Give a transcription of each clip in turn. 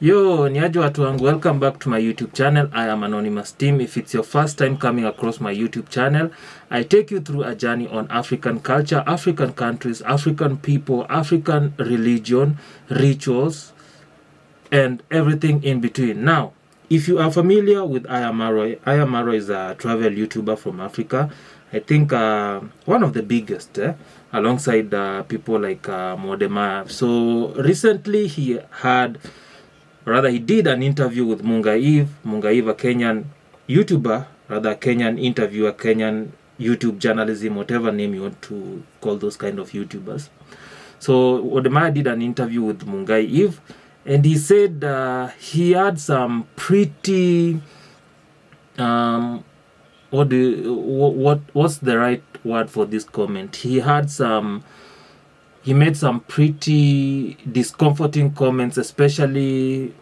Yo, niaje watu wangu, welcome back to my YouTube channel. I am Anonymous Team. If it's your first time coming across my YouTube channel, I take you through a journey on African culture, African countries, African people, African religion, rituals, and everything in between. Now, if you are familiar with Ayamaro is a travel YouTuber from Africa. I think one of the biggest, alongside people like Modema. So recently he did an interview with Munga Eve, a Kenyan YouTuber, Kenyan interviewer, Kenyan YouTube journalism, whatever name you want to call those kind of YouTubers. So Odemaya did an interview with Mungai Eve, and he said he had some pretty what's the right word for this comment? He made some pretty discomforting comments, especially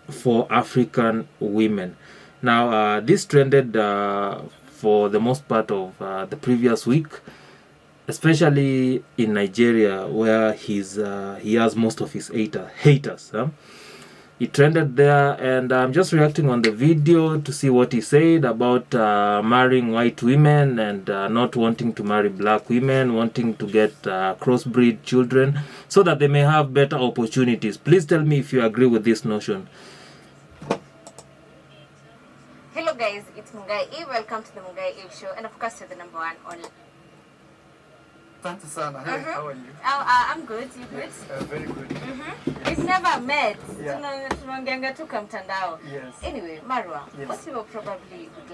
for African women. Now, this trended for the most part of the previous week, especially in Nigeria, where he has most of his haters. It trended there, and I'm just reacting on the video to see what he said about marrying white women and not wanting to marry black women, wanting to get crossbreed children so that they may have better opportunities. Please tell me if you agree with this notion. Hello guys, it's Mungai Eve. Welcome to the Mungai Eve Show, and of course you're the number one on. Asante sana. Hey, how are you? I'm good. You good? Yes, very good. Yes. We've never met. Yeah. Yes. Anyway, Marwa, yes. Most people probably would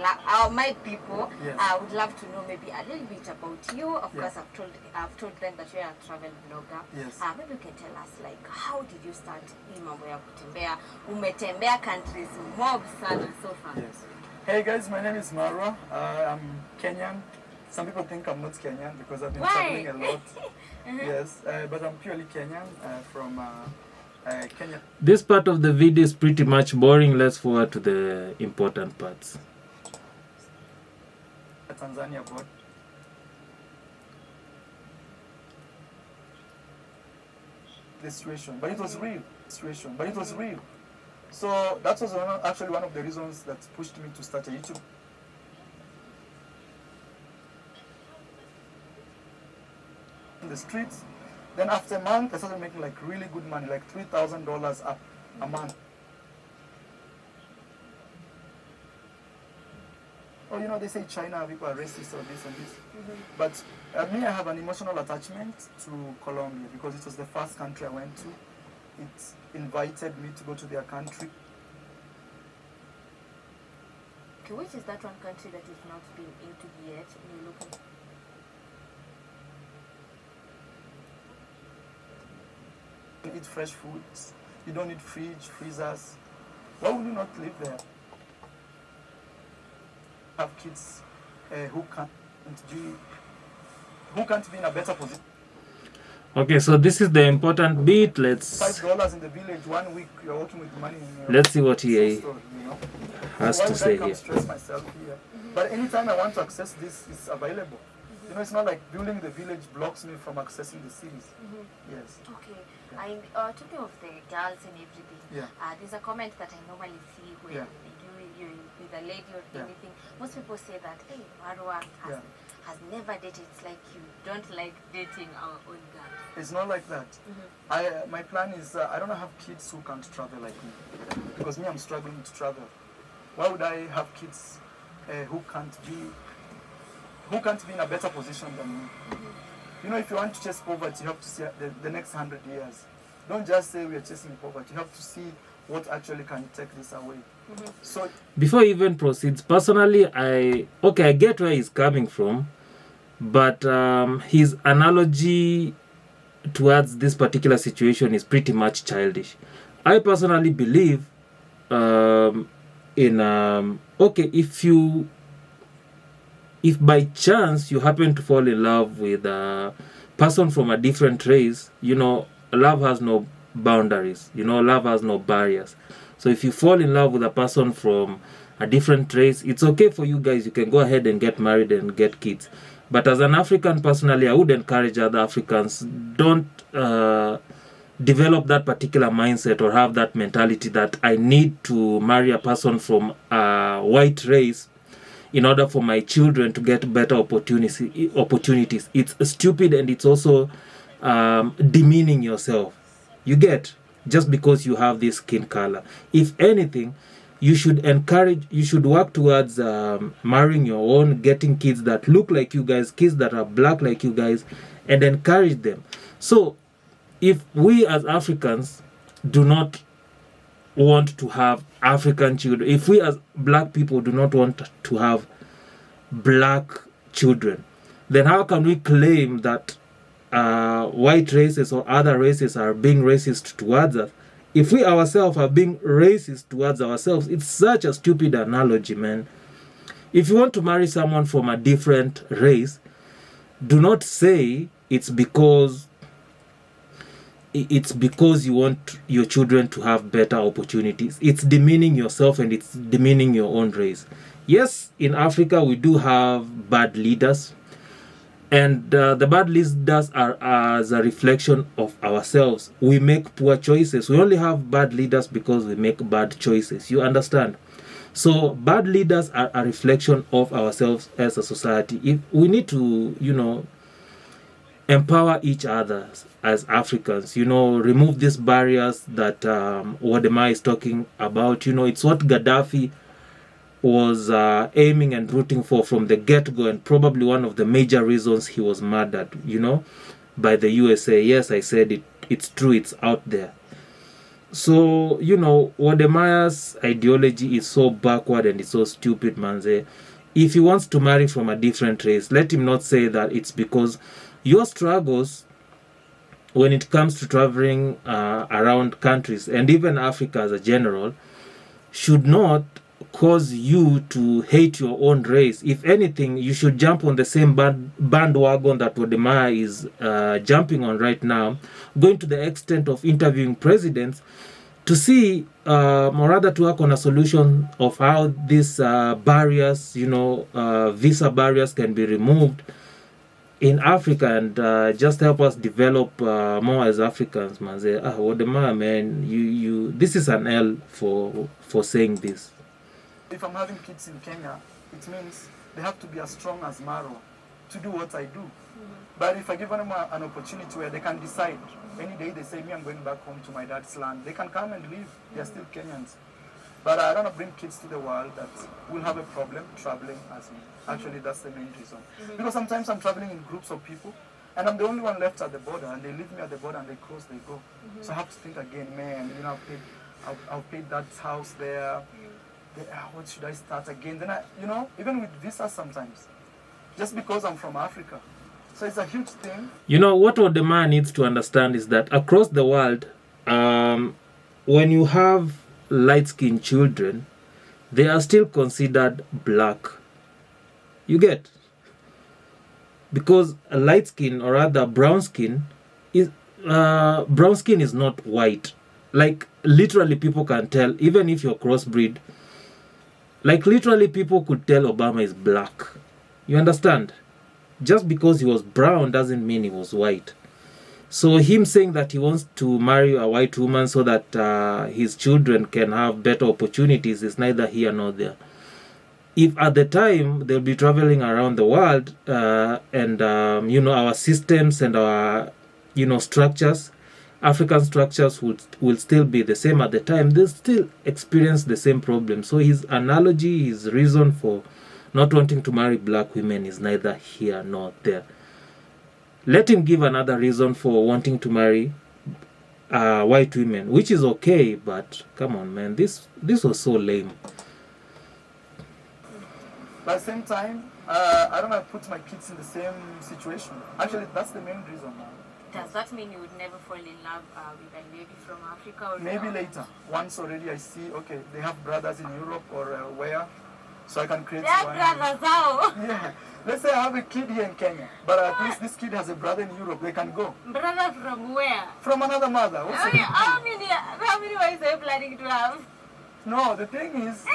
my people yes. Would love to know maybe a little bit about you. Of course, I've told them that you're a travel blogger. Yes. Maybe you can tell us like how did you start in mambo ya kutembea? Umetembea countries mob sana so far. Yes. Hey guys, my name is Marwa. I'm Kenyan. Some people think I'm not Kenyan because I've been traveling a lot. Yes, but I'm purely Kenyan from Kenya. This part of the video is pretty much boring. Let's forward to the important parts. Tanzania board. The situation, but it was real. So that was actually one of the reasons that pushed me to start a YouTube. In the streets. Then after a month, I started making like really good money, like $3,000 up a month. Oh, you know, they say China, people are racist or this and this. But me, I have an emotional attachment to Colombia because it was the first country I went to. It invited me to go to their country. Okay, which is that one country that you've not been into yet? You're looking. You eat fresh foods. You don't need freezers. Why would you not live there? Have kids who can't be in a better position. Okay, so this is the important bit. Let's $5 in the village 1 week. You're working with money. Let's see what he store, has so to say here. Stress myself here. But anytime I want to access this, it's available. You know, it's not like building the village blocks me from accessing the cities. Yes. Okay. I'm talking of the girls and everything. Yeah. There's a comment that I normally see when you with a lady or anything. Most people say that, hey, Marwa has never dated. It's like you don't like dating our own girls. It's not like that. My plan is I don't have kids who can't travel like me. Because me, I'm struggling to travel. Why would I have kids who can't be in a better position than me? You know, if you want to chase poverty, you have to see the next 100 years. Don't just say we are chasing poverty. You have to see what actually can take this away. So before he even proceeds, personally, I get where he's coming from, but his analogy towards this particular situation is pretty much childish. I personally believe if by chance you happen to fall in love with a person from a different race, you know, love has no boundaries. You know, love has no barriers. So if you fall in love with a person from a different race, it's okay for you guys. You can go ahead and get married and get kids. But as an African, personally, I would encourage other Africans, don't develop that particular mindset or have that mentality that I need to marry a person from a white race in order for my children to get better opportunities. It's stupid, and it's also demeaning yourself. You get, just because you have this skin color. If anything, you should work towards marrying your own, getting kids that look like you guys, kids that are black like you guys, and encourage them. So if we as Africans do not want to have African children, if we as black people do not want to have black children, then how can we claim that white races or other races are being racist towards us if we ourselves are being racist towards ourselves? It's such a stupid analogy, man. If you want to marry someone from a different race, do not say it's because you want your children to have better opportunities. It's demeaning yourself, and it's demeaning your own race. Yes, in Africa we do have bad leaders, and the bad leaders are as a reflection of ourselves. We make poor choices. We only have bad leaders because we make bad choices. You understand? So bad leaders are a reflection of ourselves as a society. If we need to, empower each other as Africans, remove these barriers that Wodemar is talking about. It's what Gaddafi was aiming and rooting for from the get-go, and probably one of the major reasons he was murdered, by the USA. Yes, I said it. It's true. It's out there. So, Wodemar's ideology is so backward and it's so stupid, manze. If he wants to marry from a different race, let him not say that it's because your struggles when it comes to traveling around countries, and even Africa as a general, should not cause you to hate your own race. If anything, you should jump on the same bandwagon that Wodemar is jumping on right now, going to the extent of interviewing presidents to see, or rather to work on a solution of how these barriers, visa barriers can be removed in Africa, and just help us develop more as Africans, man. Say, Wodemar, man, you this is an L for saying this. If I'm having kids in Kenya, it means they have to be as strong as Maro to do what I do. Mm-hmm. But if I give them an opportunity where they can decide, any day they say, me, I'm going back home to my dad's land, they can come and live. They're still Kenyans. But I don't want to bring kids to the world that will have a problem traveling as me. Actually, that's the main reason. Mm-hmm. Because sometimes I'm traveling in groups of people, and I'm the only one left at the border, and they leave me at the border, and they cross, they go. Mm-hmm. So I have to think again, man, I've paid that house there. Mm-hmm. What should I start again? Then even with visas sometimes, just because I'm from Africa. So it's a huge thing. What Wodemar needs to understand is that across the world, when you have light-skinned children, they are still considered black. You get? Because a light skin, or rather brown skin, is not white. Like, literally people can tell, even if you're crossbreed. Like, literally people could tell Obama is black. You understand? Just because he was brown doesn't mean he was white. So him saying that he wants to marry a white woman so that his children can have better opportunities is neither here nor there. If at the time they'll be traveling around the world and our systems and our structures, African structures will still be the same at the time, they'll still experience the same problem. So his analogy, his reason for not wanting to marry black women is neither here nor there. Let him give another reason for wanting to marry white women, which is okay, but come on, man, this was so lame. But at the same time, I don't want to put my kids in the same situation. Actually, that's the main reason. Does that mean you would never fall in love with a lady from Africa? Or maybe later. Once already I see, okay, they have brothers in Europe or where, so I can create one. Brothers, how? Yeah. Let's say I have a kid here in Kenya, but at least this kid has a brother in Europe. They can go. Brother from where? From another mother. How many wives are you planning to have? No, the thing is,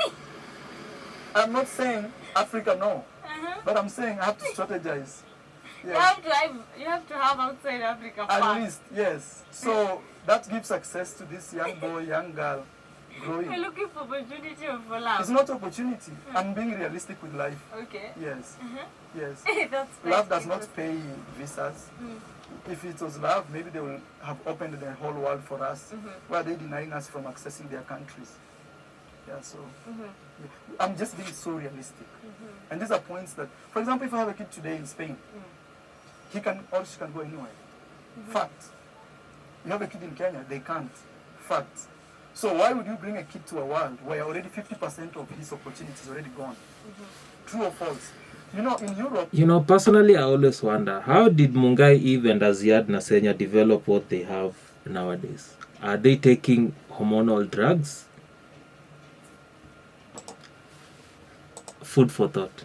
I'm not saying Africa no, but I'm saying I have to strategize. Yes. You have to have outside Africa At first. least, yes. So that gives access to this young boy, young girl You're growing. looking for opportunity for love. It's not opportunity. I'm being realistic with life. Okay. Yes. Yes. That's Love does quite not pay visas. If it was love, maybe they will have opened the whole world for us. Why are they denying us from accessing their countries? Yeah, so yeah. I'm just being so realistic. And these are points that, for example, if I have a kid today in Spain, he can or she can go anywhere. Fact. You have a kid in Kenya, they can't. Fact. So why would you bring a kid to a world where already 50% of his opportunity is already gone? True or false? You know, in Europe... You know, personally, I always wonder, how did Mungai Eve and Aziad Nasenya develop what they have nowadays? Are they taking hormonal drugs? Food for thought.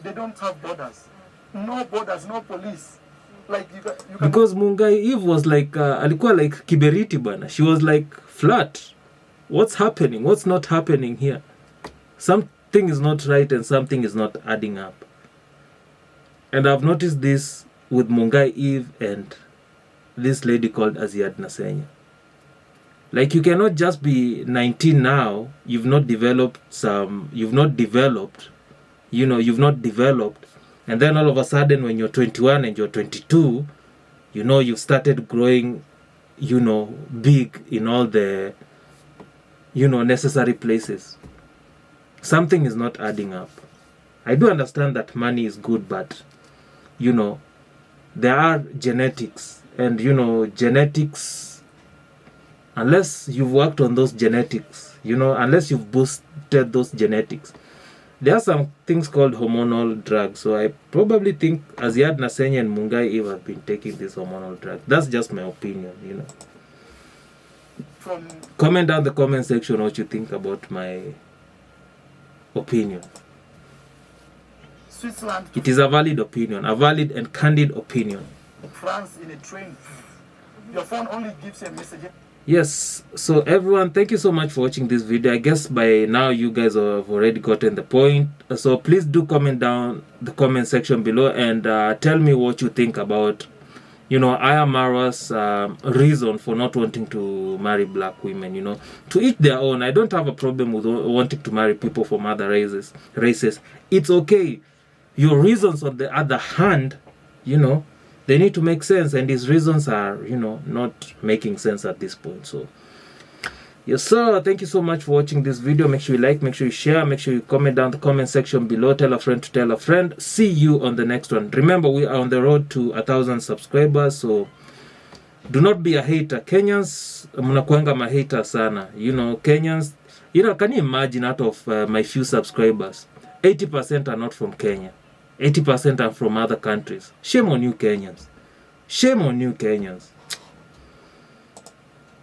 They don't have borders. No borders, no police. Like you can... Because Mungai Eve was like, alikuwa like kiberiti bana. She was like flat. What's happening? What's not happening here? Something is not right and something is not adding up. And I've noticed this with Mungai Eve and this lady called Aziad Nasenya. Like, you cannot just be 19 now, you've not developed, and then all of a sudden when you're 21 and you're 22, you've started growing, big in all the, necessary places. Something is not adding up. I do understand that money is good, but, there are genetics, and, genetics, unless you've worked on those genetics, unless you've boosted those genetics, there are some things called hormonal drugs. So I probably think Aziad Nasenya and Mungai Eve have been taking this hormonal drug. That's just my opinion, Comment down the comment section what you think about my opinion. Switzerland. It is a valid opinion, a valid and candid opinion. France in a train. Your phone only gives you a message. Yes, so everyone, thank you so much for watching this video. I guess by now you guys have already gotten the point. So please do comment down the comment section below and tell me what you think about, Aya Marwa's reason for not wanting to marry black women, To each their own. I don't have a problem with wanting to marry people from other races. It's okay. Your reasons, on the other hand, they need to make sense, and his reasons are, not making sense at this point. So, yes, sir. Thank you so much for watching this video. Make sure you like, make sure you share, make sure you comment down the comment section below. Tell a friend to tell a friend. See you on the next one. Remember, we are on the road to 1,000 subscribers. So, do not be a hater. Kenyans, mnakuanga mahater sana. Kenyans, can you imagine out of my few subscribers, 80% are not from Kenya. 80% are from other countries. Shame on you, Kenyans. Shame on you, Kenyans.